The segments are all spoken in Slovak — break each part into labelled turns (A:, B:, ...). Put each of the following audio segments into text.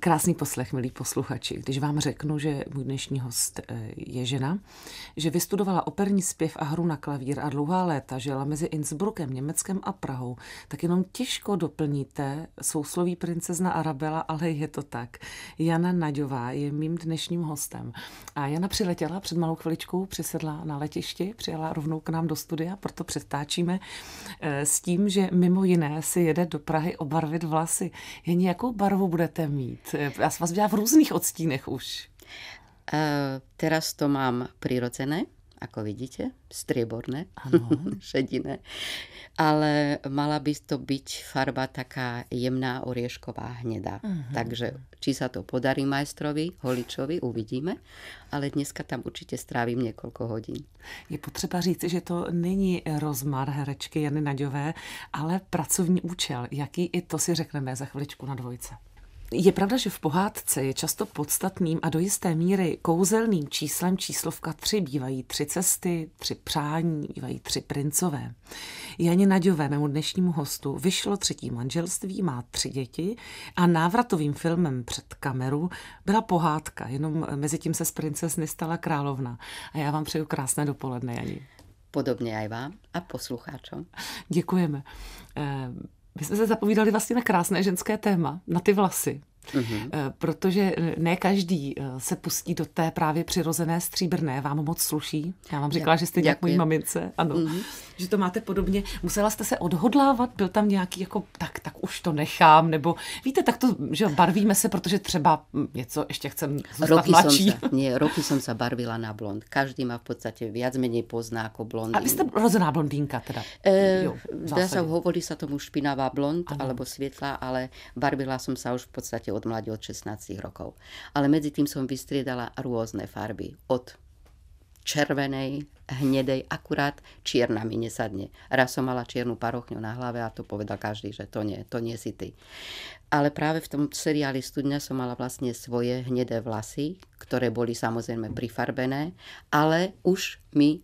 A: Krásný poslech, milí posluchači. Když vám řeknu, že můj dnešní host je žena, že vystudovala operní zpěv a hru na klavír a dlouhá léta žila mezi Innsbruckem, Německem a Prahou, tak jenom těžko doplníte sousloví princezna Arabela, ale je to tak. Jana Naďová je mým dnešním hostem. A Jana přiletěla před malou chviličkou, přisedla na letišti, přijela rovnou k nám do studia, proto předtáčíme s tím, že mimo jiné si jede do Prahy obarvit vlasy. Jen jakou barvu budete mít? Ja som vás videla v rôznych odstínech už.
B: Teraz to mám prirodzené, ako vidíte, strieborné, šediné. Ale mala by to byť farba taká jemná oriešková hnedá. Takže či sa to podarí majstrovi, holičovi, uvidíme. Ale dneska tam určitě strávím několik hodin.
A: Je potřeba říci, že to není rozmar herečky Jany Naďové, ale pracovní účel. Jaký, i to si řekneme za chviličku na dvojce. Je pravda, že v pohádce je často podstatným a do jisté míry kouzelným číslem číslovka 3. Bývají 3 cesty, 3 přání, bývají 3 princové. Janě Naďové, mému dnešnímu hostu, vyšlo 3. manželství, má 3 děti a návratovým filmem před kameru byla pohádka, jenom mezi tím se z princezny stala královna. A já vám přeju krásné dopoledne, Jani.
B: Podobně aj vám a poslucháčom.
A: Děkujeme. My jsme se zapovídali vlastně na krásné ženské téma, na ty vlasy. Protože ne každý se pustí do té právě přirozené stříbrné. Vám moc sluší. Já vám říkala, že jste jak mojí mamince. Ano, že to máte podobně. Musela jste se odhodlávat? Byl tam nějaký jako, tak už to nechám, nebo víte, tak to, že barvíme se, protože třeba něco ještě chcem zůstat mladší.
B: Roky som sa barvila na blond. Každý ma v podstate viac menej pozná ako blondín.
A: A vy jste rozená blondýnka teda?
B: Hovorí sa tomu špinavá blond, alebo svietla, ale barvila som sa už v podstate od mladí, od 16 rokov. Ale medzi tým som vystriedala rôzne farby. Od červenej, hnedej, akurát čierna mi nesadne. Raz som mala čiernu parochňu na hlave a to povedal každý, že to nie si ty. Ale práve v tom seriáli Studňa som mala vlastne svoje hnedé vlasy, ktoré boli samozrejme prifarbené, ale už mi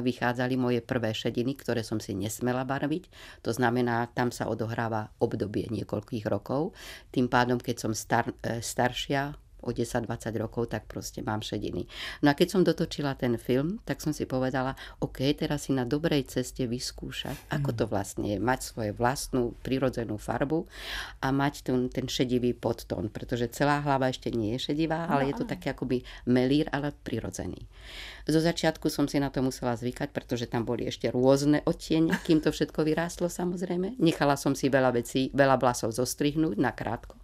B: vychádzali moje prvé šediny, ktoré som si nesmela barviť. To znamená, tam sa odohráva obdobie niekoľkých rokov. Tým pádom, keď som staršia, o 10-20 rokov, tak proste mám šediny. No a keď som dotočila ten film, tak som si povedala, OK, teraz si na dobrej ceste vyskúšať, ako to vlastne je, mať svoju vlastnú prirodzenú farbu a mať ten šedivý podtón, pretože celá hlava ešte nie je šedivá, ale je to taký akoby melír, ale prirodzený. Zo začiatku som si na to musela zvykať, pretože tam boli ešte rôzne odtiene, kým to všetko vyrástlo samozrejme. Nechala som si veľa vlasov zostrihnúť na krátko.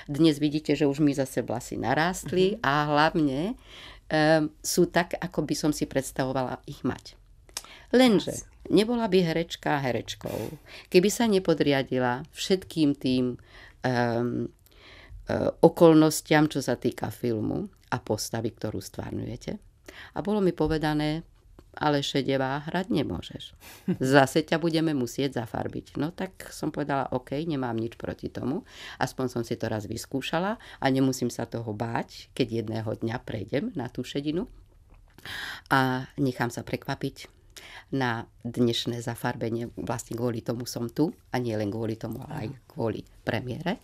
B: Dnes vidíte, že už mi zase vlasy narástli a hlavne sú tak, ako by som si predstavovala ich mať. Lenže nebola by herečka herečkou, keby sa nepodriadila všetkým tým okolnostiam, čo sa týka filmu a postavy, ktorú stvárňujete. A bolo mi povedané, ale šedevá hrať nemôžeš. Zase ťa budeme musieť zafarbiť. No tak som povedala, OK, nemám nič proti tomu. Aspoň som si to raz vyskúšala a nemusím sa toho báť, keď jedného dňa prejdem na tú šedinu. A nechám sa prekvapiť na dnešné zafarbenie. Vlastne kvôli tomu som tu a nie len kvôli tomu, ale aj kvôli premiére.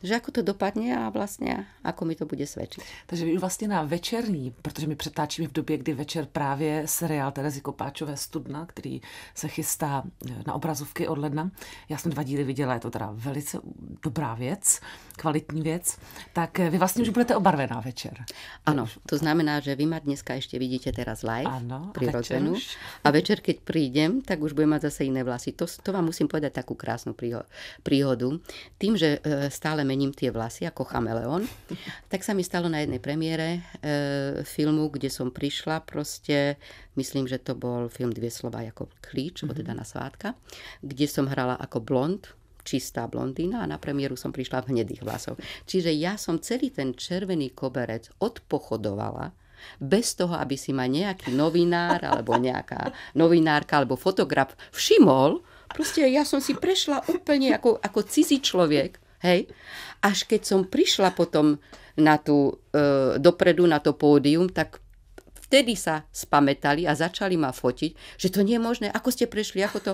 B: Že ako to dopadne a vlastně ako mi to bude svědčit.
A: Takže vy vlastně na večerní, protože my přetáčíme v době, kdy večer právě seriál Terezy Kopáčové Studna, který se chystá na obrazovky od ledna. Já jsem 2 díly viděla, je to teda velice dobrá věc, kvalitní věc. Tak vy vlastně už budete obarvená večer.
B: Ano, to znamená, že vy ma dneska ještě vidíte teraz live, prirodzenú. A večer, keď prídem, tak už budem mať zase iné vlasy. To vám musím povedať takú krásnu príhodu. Tým, že stále mením tie vlasy ako chameleon, tak sa mi stalo na jednej premiére filmu, kde som prišla proste, myslím, že to bol film Dvě slova jako klíč od Dana Svátka, kde som hrala ako blond, čistá blondína a na premiéru som prišla v hnedých vlasov. Čiže ja som celý ten červený koberec odpochodovala bez toho, aby si ma nejaký novinár alebo nejaká novinárka alebo fotograf všimol. Proste ja som si prešla úplne ako cizí človek, hej. Až keď som prišla potom na tú dopredu, na to pódium, tak vtedy sa spamätali a začali ma fotiť, že to nie je možné, ako ste prešli, ako to...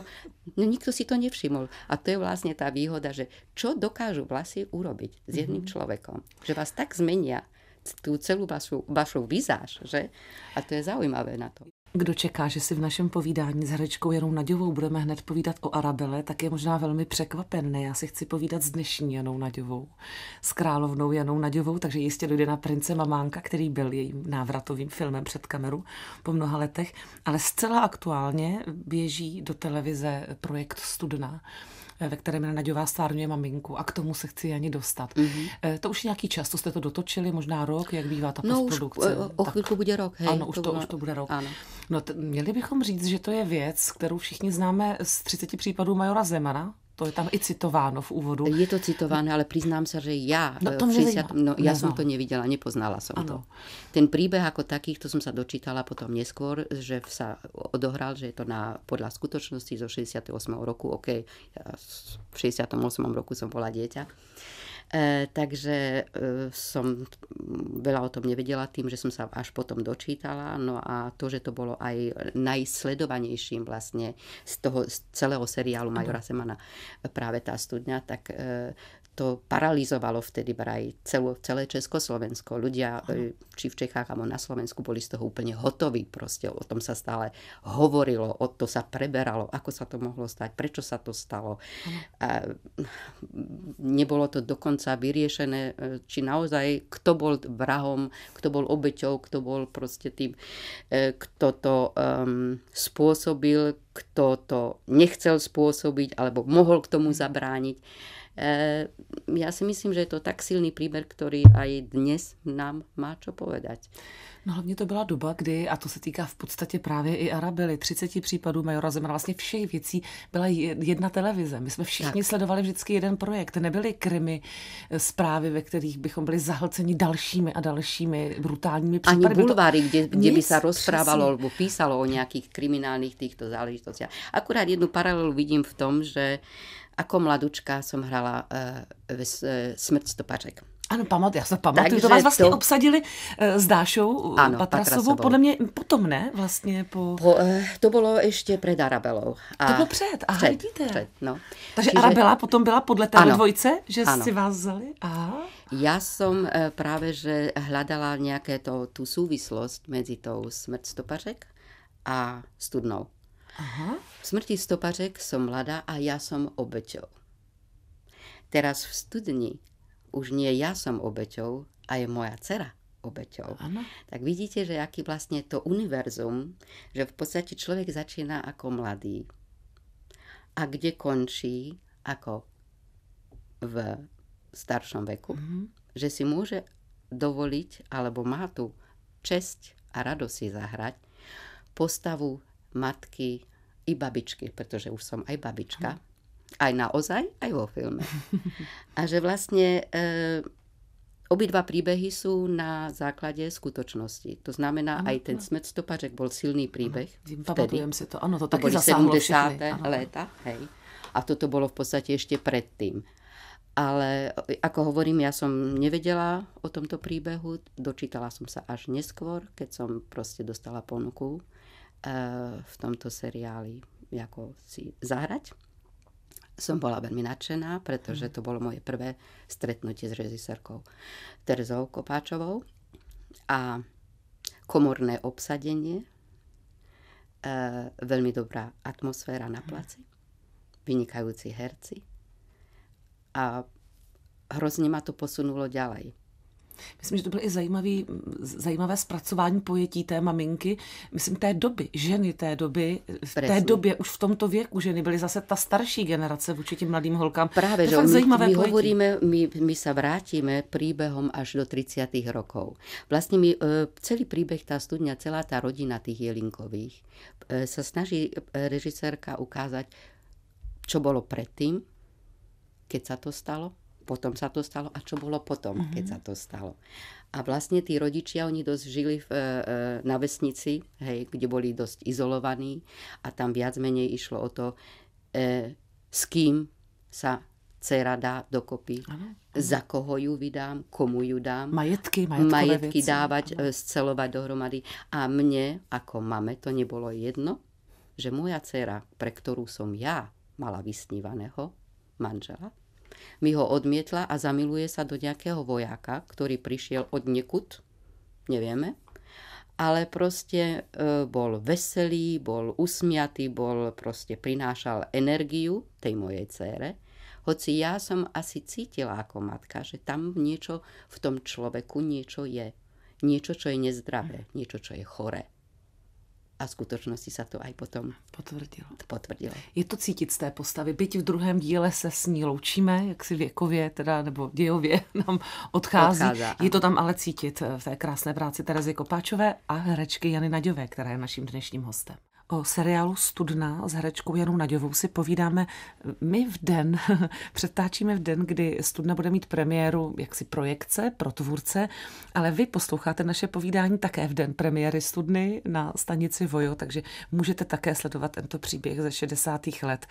B: No, nikto si to nevšimol. A to je vlastne tá výhoda, že čo dokážu vlasy urobiť s jedným človekom. Že vás tak zmenia tú celú vašu vizáž, že? A to je zaujímavé na to.
A: Kdo čeká, že si v našem povídání s herečkou Janou Naďovou budeme hned povídat o Arabele, tak je možná velmi překvapen. Já si chci povídat s dnešní Janou Naďovou, s královnou Janou Naďovou, takže jistě dojde na Prince Mamánka, který byl jejím návratovým filmem před kameru po mnoha letech, ale zcela aktuálně běží do televize projekt Studna, ve kterém Jana Naďová stárňuje maminku a k tomu se chci ani dostat. To už je nějaký čas, to jste to dotočili, možná rok, jak bývá ta postprodukce?
B: No už o chvíľku bude rok. Hej,
A: ano, už to bude rok. Ano. No, měli bychom říct, že to je věc, kterou všichni známe z 30 případů majora Zemana. To je tam i citováno v úvodu.
B: Je to citované, ale priznám sa, že ja som to nevidela, nepoznala som to. Ten príbeh ako takých, to som sa dočítala potom neskôr, že sa odohral, že je to podľa skutočnosti zo 68. roku. OK, ja v 68. roku som bola dieťa. Takže som veľa o tom nevedela tým, že som sa až potom dočítala. No a to, že to bolo aj najsledovanejším vlastne z celého seriálu majora Zemana práve tá Studňa, tak to paralizovalo vtedy vraj celé Československo. Ľudia, či v Čechách, alebo na Slovensku, boli z toho úplne hotoví. Proste o tom sa stále hovorilo, o to sa preberalo, ako sa to mohlo stať, prečo sa to stalo. A nebolo to dokonca vyriešené, či naozaj kto bol vrahom, kto bol obeťou, kto bol proste tým, kto to spôsobil, kto to nechcel spôsobiť, alebo mohol k tomu zabrániť. Ja si myslím, že je to tak silný príbeh, ktorý aj dnes nám má čo povedať.
A: No hlavně to byla doba, kdy, a to se týká v podstatě právě i Arabely, 30 případů majora Zemana, vlastně všech věcí byla jedna televize. My jsme všichni sledovali vždycky jeden projekt. Nebyly krimi, zprávy, ve kterých bychom byli zahlceni dalšími a dalšími brutálními případy.
B: Ani bulváry, kde by sa rozprávalo alebo písalo o nejakých kriminálnych týchto záležitostiach. Akurát jednu paralelu vidím v tom, že ako mladučka som hrala Smrt stopařek.
A: Ano, já se pamatuju, to vás vlastně obsadili s Dášou Patrasovou, podle mě potom, ne? Vlastně
B: to bylo ještě před Arabelou.
A: To bylo před, aha, vidíte.
B: No.
A: Takže Arabela potom byla podle té dvojce, že si vás vzali? Aha.
B: Ja som práve, že hľadala nejaké tú súvislosť medzi tou Smrt stopařek a Studnou.
A: Aha.
B: V Smrti stopařek som mladá a ja som obeťou. Teraz v Studni už nie ja som obeťou, a je moja dcera obeťou.
A: Ano.
B: Tak vidíte, že aký vlastne to univerzum, že v podstate človek začína ako mladý a kde končí ako v staršom veku. Že si môže dovoliť, alebo má tu česť a radosť si zahrať postavu matky i babičky, pretože už som aj babička. Aj naozaj, aj vo filme. A že vlastne obidva príbehy sú na základe skutočnosti. To znamená, aj ten Smrt stopařek bol silný príbeh.
A: Pamatujem si to. Ano, to
B: taky
A: boli 70.
B: léta. Hej. A toto bolo v podstate ešte predtým. Ale ako hovorím, ja som nevedela o tomto príbehu. Dočítala som sa až neskôr, keď som proste dostala ponuku v tomto seriáli ako si zahrať. Som bola veľmi nadšená, pretože to bolo moje prvé stretnutie s režisérkou Terezou Kopáčovou a komorné obsadenie, veľmi dobrá atmosféra na placi, vynikajúci herci a hrozně ma to posunulo ďalej.
A: Myslím, že to bylo i zajímavé zpracování pojetí té maminky. Myslím, té doby, ženy té doby, v té době už v tomto věku ženy byly zase ta starší generace vůči těm mladým holkám.
B: Práve, že my hovoríme, my sa vrátime príbehom až do 30. rokov. Vlastne celý príbeh, tá Studňa, celá tá rodina tých Jelinkových sa snaží režisérka ukázať, čo bolo predtým, keď sa to stalo, potom sa to stalo a čo bolo potom, keď sa to stalo. A vlastne tí rodičia, oni dosť žili na vesnici, hej, kde boli dosť izolovaní a tam viac menej išlo o to, s kým sa dcera dá dokopy, za koho ju vydám, komu ju dám.
A: Majetky
B: dávať, scelovať dohromady. A mne, ako mame, to nebolo jedno, že moja dcera, pre ktorú som ja mala vysnívaného manžela, mi ho odmietla a zamiluje sa do nejakého vojáka, ktorý prišiel od niekud, nevieme, ale proste bol veselý, bol usmiatý, proste prinášal energiu tej mojej dcére. Hoci ja som asi cítila ako matka, že tam niečo v tom človeku niečo je. Niečo, čo je nezdravé, niečo, čo je choré. A v skutočnosti sa to aj potom potvrdilo.
A: Je to cítit z té postavy. Byť v druhém díle se s ní loučíme, jak si věkově teda, nebo dějově nám odchází. Je to tam ale cítit v té krásné práci Terezy Kopáčové a herečky Jany Naďové, která je naším dnešním hostem. O seriálu Studna s herečkou Janou Naďovou si povídáme my předtáčíme v den, kdy Studna bude mít premiéru jaksi projekce pro tvůrce, ale vy posloucháte naše povídání také v den premiéry Studny na stanici Vojo, takže můžete také sledovat tento příběh ze 60. let,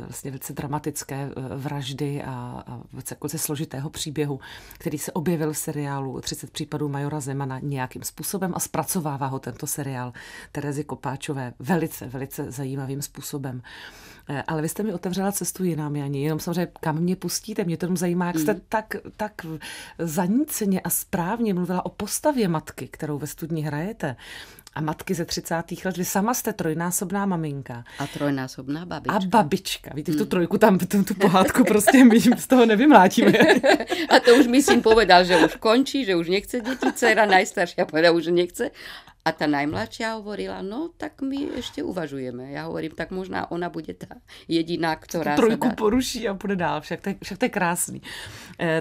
A: vlastně velice dramatické vraždy a velice složitého příběhu, který se objevil v seriálu 30 případů majora Zemana nějakým způsobem a zpracovává ho tento seriál Terezy Kopáčové velice zajímavým způsobem. Ale vy jste mi otevřela cestu jinam, Jani. Jenom samozřejmě, kam mě pustíte? Mě to zajímá, jak jste tak zaníceně a správně mluvila o postavě matky, kterou ve Studni hrajete. A matky ze 30. let. Vy sama jste trojnásobná maminka.
B: A trojnásobná babička.
A: A babička. Víte, tu trojku tam, tu pohádku prostě my z toho nevymlátíme.
B: A to už mi syn povedal, že už končí, že už nechce deti. Dcera najstaršia povedala, že nechce. A tá najmladšia hovorila, no tak my ešte uvažujeme. Ja hovorím, tak možná ona bude tá jediná, ktorá
A: trojku poruší a půjde dál. Však to je krásný.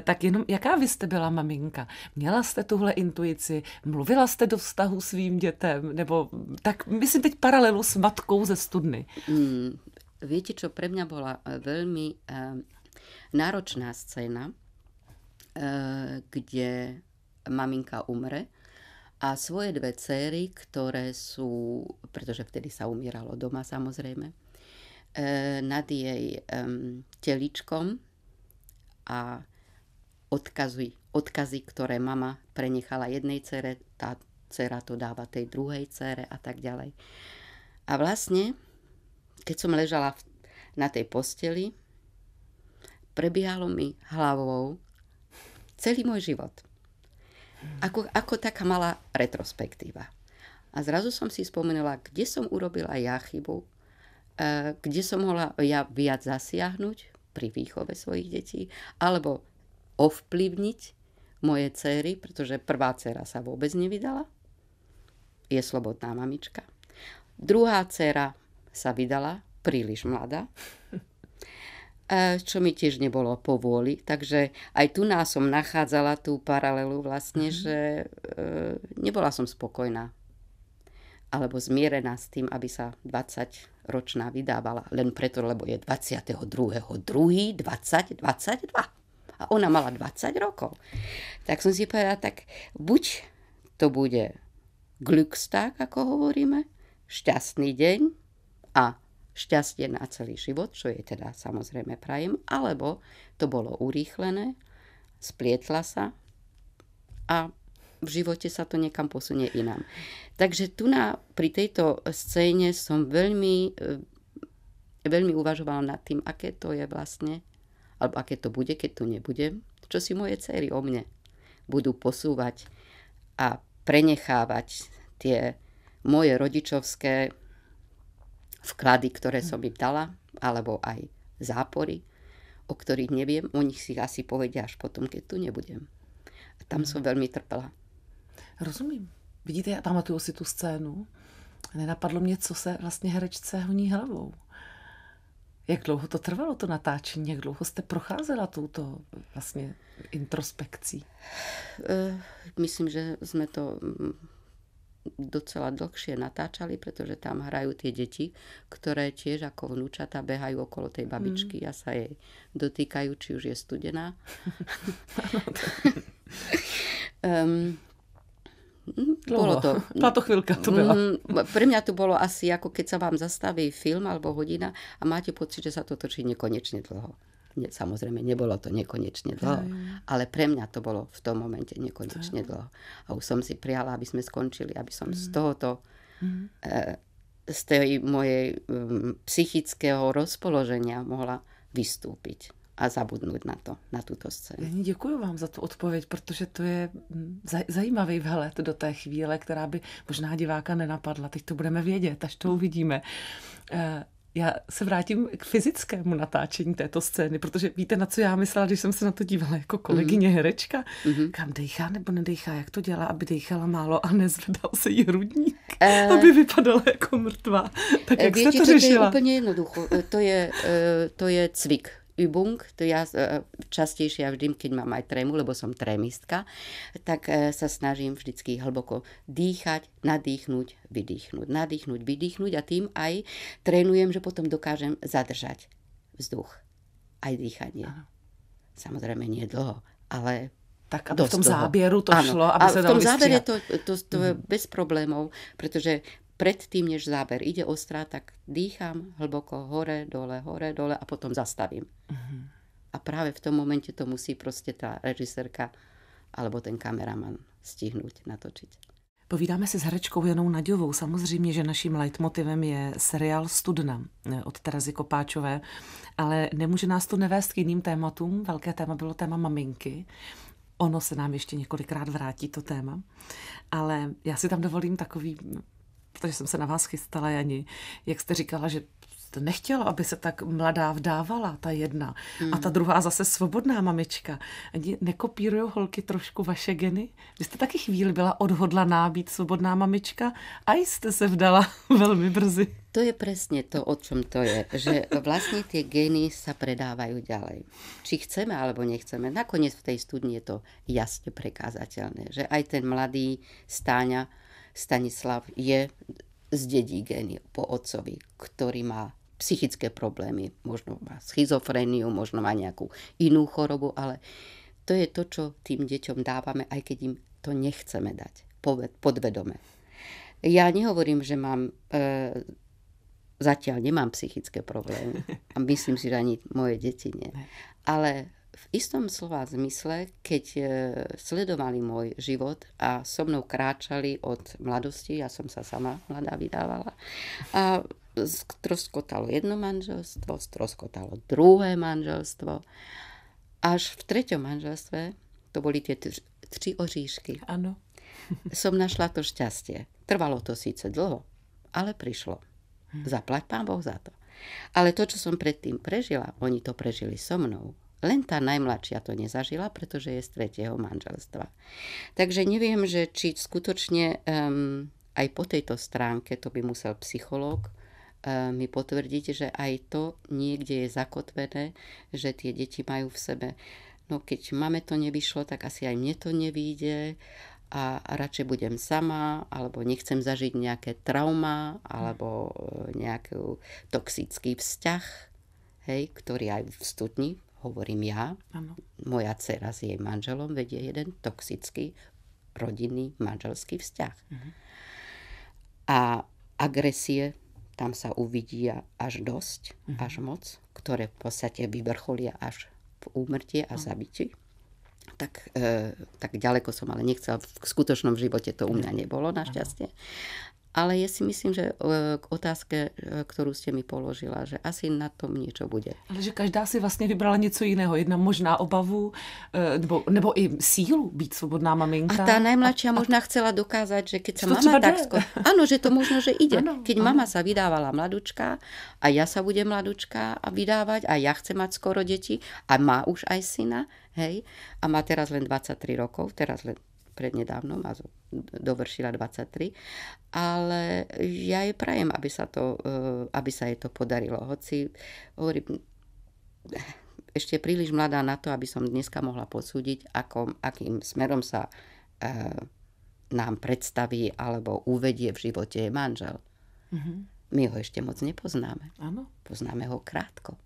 A: Tak jenom, jaká vy jste byla maminka? Měla jste tuhle intuici? Mluvila jste do vztahu svým dětem? Nebo tak myslím teď paralelu s matkou ze Studny.
B: Viete, čo pre mňa bola veľmi náročná scéna, kde maminka umre, a svoje dve dcéry, ktoré sú, pretože vtedy sa umíralo doma samozrejme, nad jej teličkom a odkazy, ktoré mama prenechala jednej dcere, tá dcera to dáva tej druhej dcere a tak ďalej. A vlastne, keď som ležala na tej posteli, prebiehalo mi hlavou celý môj život. Ako taká malá retrospektíva. A zrazu som si spomenula, kde som urobila ja chybu, kde som mohla ja viac zasiahnuť pri výchove svojich detí, alebo ovplyvniť moje dcéry, pretože prvá dcéra sa vôbec nevydala. Je slobodná mamička. Druhá dcéra sa vydala, príliš mladá, čo mi tiež nebolo po vôli. Takže aj tu nás som nachádzala tú paralelu vlastne, že nebola som spokojná alebo zmierená s tým, aby sa 20-ročná vydávala len preto, lebo je 22.2.2022. A ona mala 20 rokov. Tak som si povedala, tak buď to bude Glückstag, ako hovoríme, šťastný deň a šťastie na celý život, čo je teda samozrejme prajem, alebo to bolo urýchlené, splietla sa a v živote sa to niekam posunie inám. Takže tu pri tejto scéne som veľmi uvažovala nad tým, aké to je vlastne, alebo aké to bude, keď tu nebudem, čo si moje dcery o mne budú posúvať a prenechávať tie moje rodičovské vklady, ktoré som im dala, alebo aj zápory, o ktorých neviem, o nich si asi povedia až potom, keď tu nebudem. A tam som veľmi trpela.
A: Rozumím. Vidíte, já pamatuju si tu scénu. Nenapadlo mě, co se vlastně herečce honí hlavou. Jak dlouho to trvalo, to natáčení? Jak dlouho jste procházela touto vlastně introspekcí?
B: Myslím, že sme to docela dlhšie natáčali, pretože tam hrajú tie deti, ktoré tiež ako vnúčata behajú okolo tej babičky a sa jej dotýkajú, či už je studená.
A: Bola to chvíľka to byla.
B: Pre mňa to bolo asi ako keď sa vám zastaví film alebo hodina a máte pocit, že sa to točí nekonečne dlho. Samozrejme, nebolo to nekonečne dlho, ale pre mňa to bolo v tom momente nekonečne dlho. A už som si priala, aby sme skončili, aby som z tohoto, z tej mojej psychického rozpoloženia mohla vystúpiť a zabudnúť na túto scénu.
A: Děkuji vám za tu odpověď, protože to je zajímavý vhled do té chvíle, která by možná diváka nenapadla. Teď to budeme vědět, až to uvidíme. Já se vrátím k fyzickému natáčení této scény, protože víte, na co já myslela, když jsem se na to dívala jako kolegyně herečka? Kam dejchá nebo nedejchá, jak to dělá, aby dejchala málo a nezvedal se jí hrudník, aby vypadala jako mrtvá. Tak jak jste to řešila?
B: To je úplně jednoducho. To je cvik. Übung, to ja častejšie vždy, keď mám aj trému, lebo som trémistka, tak sa snažím vždycky hlboko dýchať, nadýchnuť, vydýchnuť, nadýchnuť, vydýchnuť a tým aj trénujem, že potom dokážem zadržať vzduch. Aj dýchanie. Aha. Samozrejme nie dlho, ale
A: tak, aby v tom záběru to šlo, aby sa dalo vystříhat. V tom zábere
B: to je bez problémov, pretože predtým, než záber ide ostrá, tak dýcham hlboko hore, dole a potom zastavím. A práve v tom momente to musí proste tá režisérka alebo ten kameraman stihnúť, natočiť.
A: Povídáme si s herečkou Janou Naďovou. Samozřejmě, že naším leitmotivem je seriál Studna od Terezy Kopáčové, ale nemůže nás to nevést k jiným tématům. Velké téma bylo téma maminky. Ono se nám ještě několikrát vrátí to téma, ale já si tam dovolím takový, protože jsem se na vás chystala, Jani, jak jste říkala, že jste nechtěla, aby se tak mladá vdávala, ta jedna, a ta druhá zase svobodná mamička. Ani nekopírujou holky trošku vaše geny? Vy jste taky chvíli byla odhodlaná být svobodná mamička a jste se vdala velmi brzy.
B: To je presne to, o čom to je. Že vlastne tie gény sa predávajú ďalej. Či chceme, alebo nechceme. Nakoniec v tej studni je to jasne prekázateľné. Že aj ten mladý Stanislav je z dedí gény po otcovi, ktorý má psychické problémy. Možno má schizofréniu, možno má nejakú inú chorobu, ale to je to, čo tým deťom dávame, aj keď im to nechceme dať. Podvedome. Ja nehovorím, že mám... Zatiaľ nemám psychické problémy a myslím si, že ani moje deti nie. Ale v istom slova zmysle, keď sledovali môj život a so mnou kráčali od mladosti, ja som sa sama mladá vydávala, a stroskotalo jedno manželstvo, stroskotalo druhé manželstvo. Až v treťom manželstve, to boli tie 3 oříšky,
A: ano.
B: Som našla to šťastie. Trvalo to síce dlho, ale prišlo. Zaplať Pán Boh za to. Ale to, čo som predtým prežila, oni to prežili so mnou. Len tá najmladšia to nezažila, pretože je z 3. manželstva. Takže neviem, že či skutočne aj po tejto stránke, to by musel psychológ mi potvrdiť, že aj to niekde je zakotvené, že tie deti majú v sebe, no keď mame to nevyšlo, tak asi aj mne to nevyjde, a radšej budem sama, alebo nechcem zažiť nejaké trauma, alebo nejaký toxický vzťah, hej, ktorý aj v studni, hovorím ja, ano. Moja dcera s jej manželom vedie jeden toxický rodinný manželský vzťah. A agresie, tam sa uvidí až dosť, až moc, ktoré v podstate vyvrcholia až v úmrtie a zabití. Tak ďaleko som ale nechcela. V skutočnom živote to u mňa nebolo, našťastie. Ale ja si myslím, že k otázke, ktorú ste mi položila, že asi na tom niečo bude.
A: Ale že každá si vlastně vybrala něco jiného. Jedna možná obavu, nebo i sílu být svobodná maminka.
B: A tá najmladšia možná chcela dokázať, že keď sa mama tak skoro... Áno, že to možno, že ide. Keď mama sa vydávala mladučka a ja sa budem mladučka a vydávať a ja chcem mať skoro deti a má už aj syna, hej, a má teraz len 23 rokov, teraz len prednedávnom a dovršila 23, ale ja jej prajem, aby sa jej to podarilo. Hoci hovorím, ešte príliš mladá na to, aby som dneska mohla posúdiť, akým smerom sa nám predstaví alebo uvedie v živote manžel. My ho ešte moc nepoznáme.
A: Áno.
B: Poznáme ho krátko.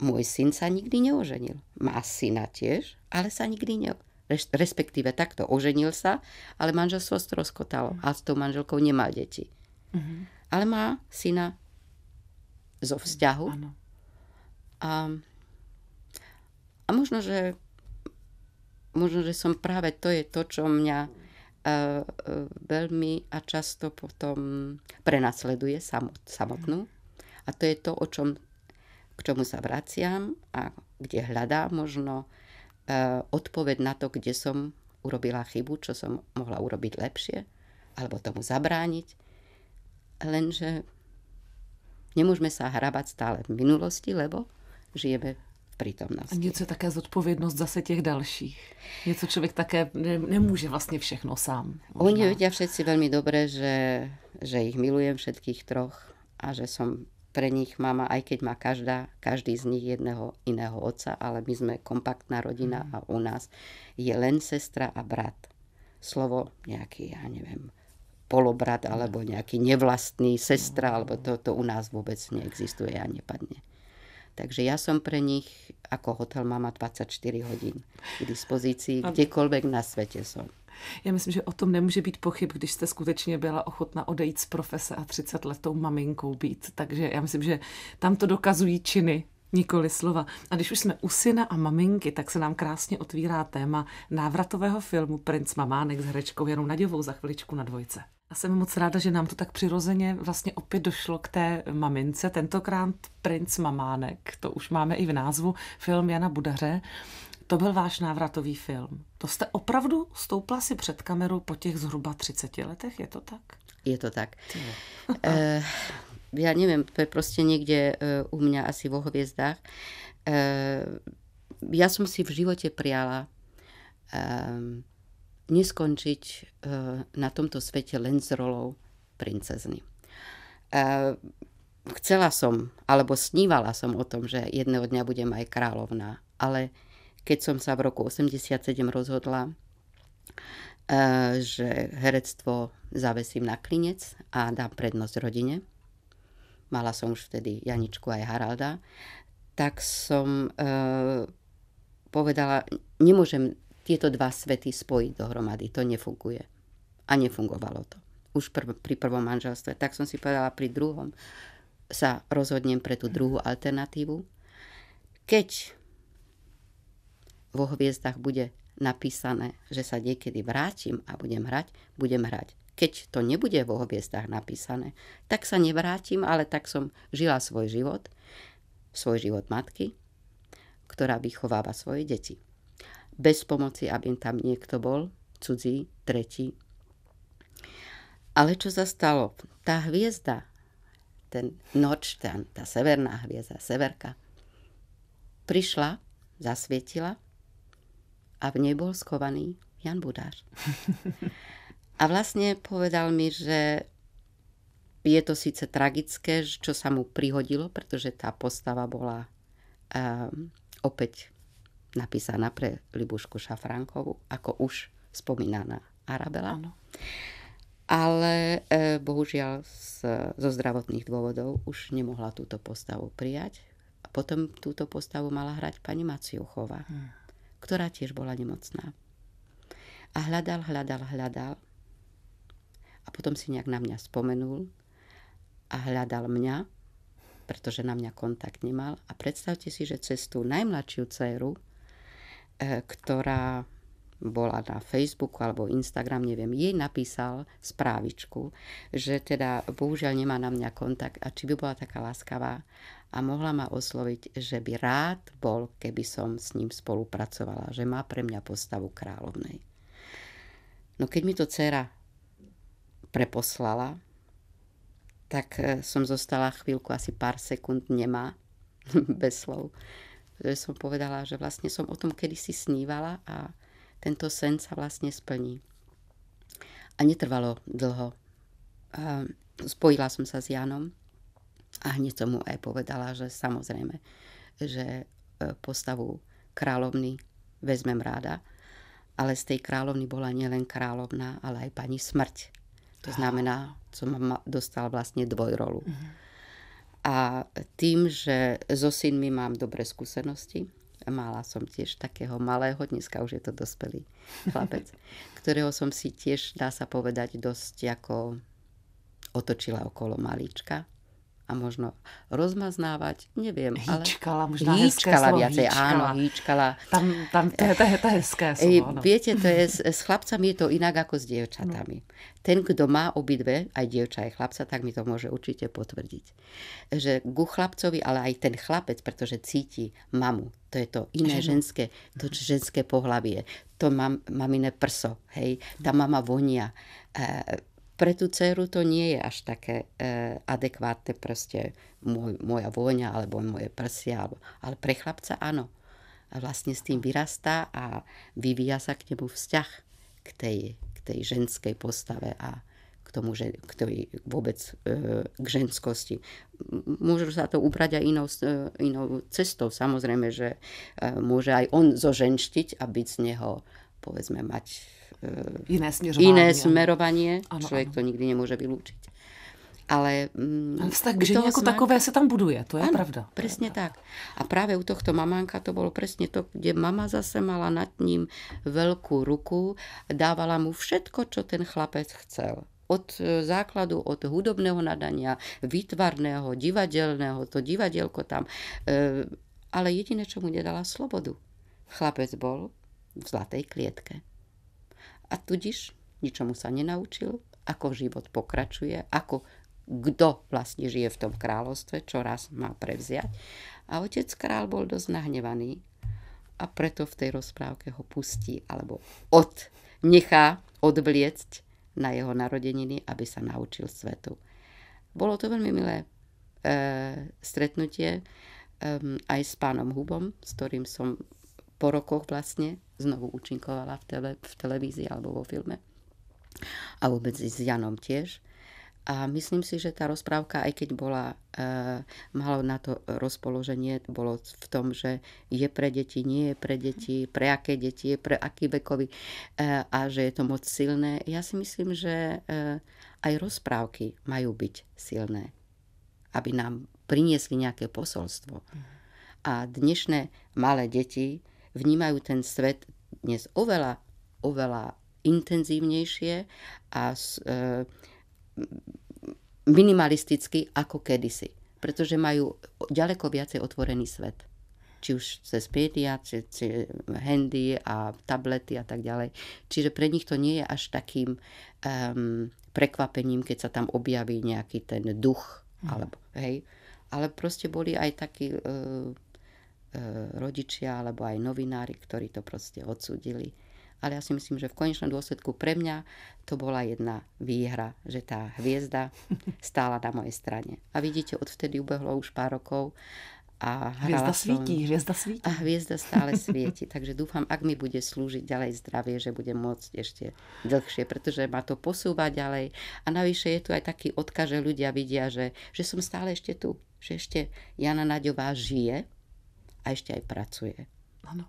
B: Môj syn sa nikdy neoženil. Má syna tiež, ale sa nikdy neoženil. Respektíve takto oženil sa, ale manželstvo stroskotalo a s tou manželkou nemal deti. Ale má syna zo vzťahu.
A: Áno.
B: A A možno, že som práve, to je to, čo mňa veľmi a často potom prenasleduje samotnú. A to je to, k čomu sa vraciam a kde hľadám možno odpoveď na to, kde som urobila chybu, čo som mohla urobiť lepšie, alebo tomu zabrániť. Lenže nemôžeme sa hrabať stále v minulosti, lebo žijeme prítomnosti. A
A: něco je také zodpovědnost zase těch dalších. Něco člověk také nemůže vlastně všechno sám. Možná.
B: Oni vedia všetci veľmi dobre, že ich milujem všetkých troch a že som pre nich mama, aj keď má každý z nich jedného iného otca, ale my sme kompaktná rodina a u nás je len sestra a brat. Slovo nejaký, ja neviem, polobrat alebo nejaký nevlastný sestra, alebo to u nás vôbec neexistuje a nepadne. Takže ja som pre nich ako hotel mama 24 hodín k dispozícii, kdekoľvek na svete som.
A: Já myslím, že o tom nemůže být pochyb, když jste skutečně byla ochotna odejít z profese a 30 let tou maminkou být. Takže já myslím, že tam to dokazují činy, nikoli slova. A když už jsme u syna a maminky, tak se nám krásně otvírá téma návratového filmu Princ Mamánek s herečkou Janou Naďovou za chviličku na Dvojce. A jsem moc ráda, že nám to tak přirozeně vlastně opět došlo k té mamince. Tentokrát Princ Mamánek, to už máme i v názvu, film Jana Budaře. To byl váš návratový film. To jste opravdu stoupla si před kameru po těch zhruba 30 letech, je to tak?
B: Je to tak. Ja neviem, to je proste niekde u mňa asi vo hviezdách. Ja som si v živote priala neskončiť na tomto svete len s rolou princezny. Chcela som, alebo snívala som o tom, že jedného dňa budem aj kráľovná, ale keď som sa v roku 87 rozhodla, že herectvo zavesím na klinec a dám prednosť rodine, mala som už vtedy Janičku aj Haralda, tak som povedala, nemôžem tieto dva svety spojiť dohromady, to nefunguje. A nefungovalo to. Už pri prvom manželstve. Tak som si povedala, pri druhom sa rozhodnem pre tú druhú alternatívu. Keď vo hviezdach bude napísané, že sa niekedy vrátim a budem hrať. Keď to nebude vo hviezdach napísané, tak sa nevrátim, ale tak som žila svoj život matky, ktorá vychováva svoje deti. Bez pomoci, aby tam niekto bol, cudzí, tretí. Ale čo sa stalo? Tá hviezda, ten nočtan, tá severná hviezda, severka, prišla, zasvietila a v nej bol schovaný Jan Budář. A vlastne povedal mi, že je to síce tragické, čo sa mu prihodilo, pretože tá postava bola opäť napísaná pre Libušku Šafránkovú, ako už spomínaná Arabela. Ano. Ale bohužiaľ zo zdravotných dôvodov už nemohla túto postavu prijať. A potom túto postavu mala hrať pani Maciuchová, ktorá tiež bola nemocná. A hľadal. A potom si nejak na mňa spomenul a hľadal mňa, pretože na mňa kontakt nemal. A predstavte si, že cez tú najmladšiu dceru, ktorá bola na Facebooku alebo Instagram, neviem, jej napísal správičku, že teda bohužiaľ nemá na mňa kontakt a či by bola taká láskavá a mohla ma osloviť, že by rád bol, keby som s ním spolupracovala, že má pre mňa postavu kráľovnej. No keď mi to dcera preposlala, tak som zostala chvíľku, asi pár sekúnd nemá, bez slov. Že som povedala, že vlastne som o tom kedysi snívala a tento sen sa vlastne splní. A netrvalo dlho. Spojila som sa s Janom a hneď som mu aj povedala, že samozrejme, že postavu kráľovny vezmem ráda, ale z tej kráľovny bola nielen kráľovná, ale aj pani smrť. To znamená, som dostal vlastne dvojrolu. A tým, že so synmi mám dobré skúsenosti, mala som tiež takého malého, dneska už je to dospelý chlapec, ktorého som si tiež, dá sa povedať, dosť ako otočila okolo malíčka. a možno rozmaznávať, neviem.
A: Hýčkala, možná
B: hýčkala
A: slovo,
B: viacej,
A: hýčkala.
B: áno, hýčkala.
A: Tam to je hezké slovo.
B: Viete, to je, s chlapcami je to inak ako s dievčatami. Ten, kto má obidve, aj dievča, aj chlapca, tak mi to môže určite potvrdiť. Že ku chlapcovi, ale aj ten chlapec, pretože cíti mamu, to je to iné ženské, to ženské pohlavie, to mamine prso, hej, tá mama vonia. Pre tú dceru to nie je až také adekvátne proste moja vôňa alebo moje prsia, ale pre chlapca áno. A vlastne s tým vyrastá a vyvíja sa k nemu vzťah k tej ženskej postave a k tomu, že vôbec k ženskosti. Môže sa to ubrať aj inou cestou. Samozrejme, že môže aj on zoženštiť a byť z neho, povedzme, mať iné smerovanie. Človek to nikdy nemôže vylúčiť. Ale
A: vztah k žene ako takové sa tam buduje, to je pravda.
B: Presne tak. A práve u tohto mamánka to bolo presne to, kde mama zase mala nad ním veľkú ruku, dávala mu všetko, čo ten chlapec chcel. Od základu, od hudobného nadania, výtvarného, divadelného, to divadielko tam. Ale jediné, čo mu nedala, slobodu. Chlapec bol v zlatej klietke. A tudíž ničomu sa nenaučil, ako život pokračuje, ako kto vlastne žije v tom kráľovstve, čo raz má prevziať. A otec kráľ bol dosť nahnevaný a preto v tej rozprávke ho pustí, alebo nechá odvliecť na jeho narodeniny, aby sa naučil svetu. Bolo to veľmi milé stretnutie aj s pánom Hubom, s ktorým som po rokoch vlastne znovu účinkovala v televízii alebo vo filme. A vôbec s Janom tiež. A myslím si, že tá rozprávka, aj keď malo na to rozpoloženie, bolo v tom, že je pre deti, nie je pre deti, pre aké deti, je pre aký vekový a že je to moc silné. Ja si myslím, že aj rozprávky majú byť silné, aby nám priniesli nejaké posolstvo. A dnešné malé deti vnímajú ten svet dnes oveľa, oveľa intenzívnejšie a minimalisticky ako kedysi. Pretože majú ďaleko viacej otvorený svet. Či už cez médiá, či handy a tablety a tak ďalej. Čiže pre nich to nie je až takým prekvapením, keď sa tam objaví nejaký ten duch. Alebo, hej. Ale proste boli aj takí rodičia alebo aj novinári, ktorí to proste odsúdili. Ale ja si myslím, že v konečnom dôsledku pre mňa to bola jedna výhra, že tá hviezda stála na mojej strane. A vidíte, odvtedy ubehlo už pár rokov a
A: hviezda svítí.
B: A hviezda stále svieti. Takže dúfam, ak mi bude slúžiť ďalej zdravie, že budem môcť ešte dlhšie, pretože ma to posúva ďalej. A navyše je tu aj taký odkaz, že ľudia vidia, že som stále ešte tu. Že ešte Jana Naďová žije a ešte aj pracuje.
A: Ano.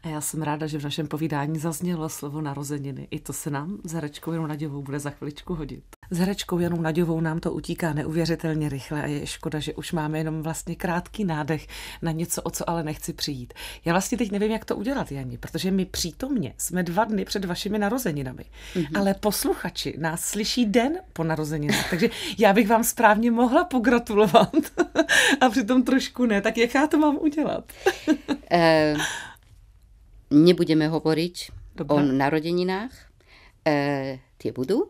A: A já jsem ráda, že v našem povídání zaznělo slovo narozeniny. I to se nám s herečkou Janou Naďovou bude za chviličku hodit. S herečkou Janou Naďovou nám to utíká neuvěřitelně rychle a je škoda, že už máme jenom vlastně krátký nádech na něco, o co ale nechci přijít. Já vlastně teď nevím, jak to udělat, Jani, protože my přítomně jsme 2 dny před vašimi narozeninami, ale posluchači nás slyší den po narozeninách, takže já bych vám správně mohla pogratulovat a přitom trošku ne. Tak jak já to mám udělat?
B: Nebudeme hovoriť o narodeninách. Tie budú.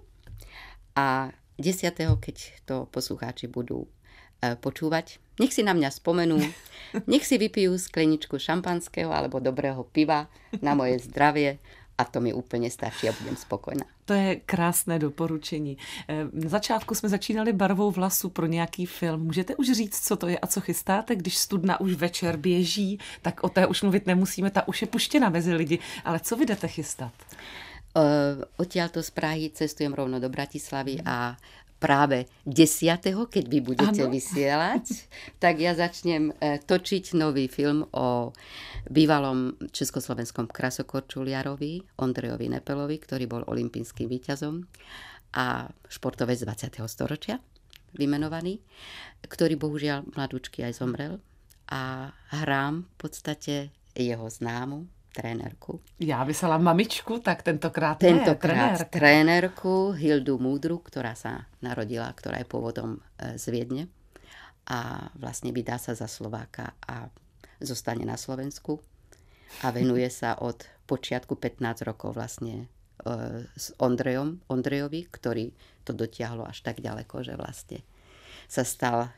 B: A 10. keď to poslucháči budú počúvať, nech si na mňa spomenú, nech si vypijú skleničku šampanského alebo dobrého piva na moje zdravie a to mi úplně stačí a budem spokojná.
A: To je krásné doporučení. Na začátku jsme začínali barvou vlasu pro nějaký film. Můžete už říct, co to je a co chystáte? Když Studna už večer běží, tak o té už mluvit nemusíme, ta už je puštěna mezi lidi. Ale co vy jdete chystat?
B: Odtiaľto z Prahy cestujem rovno do Bratislavy a práve 10., keď vy budete vysielať, tak ja začnem točiť nový film o bývalom československom krasokorčuliarovi Ondrejovi Nepelovi, ktorý bol olympijským víťazom a športovec 20. storočia vymenovaný, ktorý bohužiaľ mladúčky aj zomrel a hrám v podstate jeho známu trénerku.
A: Já myslela mamičku, tak tentokrát
B: trénerku Hildu Múdru, ktorá sa narodila, ktorá je pôvodom z Viedne a vlastne vydá sa za Slováka a zostane na Slovensku a venuje sa od počiatku 15 rokov vlastne s Ondrejovi, ktorý to dotiahlo až tak ďaleko, že vlastne sa stal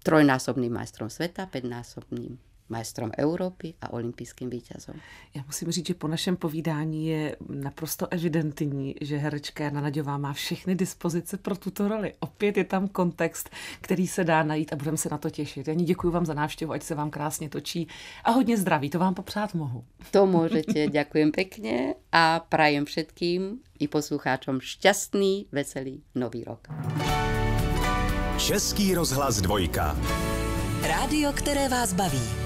B: 3-násobným majstrom sveta, 5-násobným majstrom Európy a olympijským víťazom.
A: Já musím říct, že po našem povídání je naprosto evidentní, že herečka Jana Naďová má všechny dispozice pro tuto roli. Opět je tam kontext, který se dá najít a budeme se na to těšit. Jani, děkuji vám za návštěvu, ať se vám krásně točí a hodně zdraví, to vám popřát mohu.
B: To môžete, ďakujem pekne a prajem všetkým i poslucháčom šťastný, veselý nový rok.
C: Český rozhlas 2.
D: Rádio, které vás baví.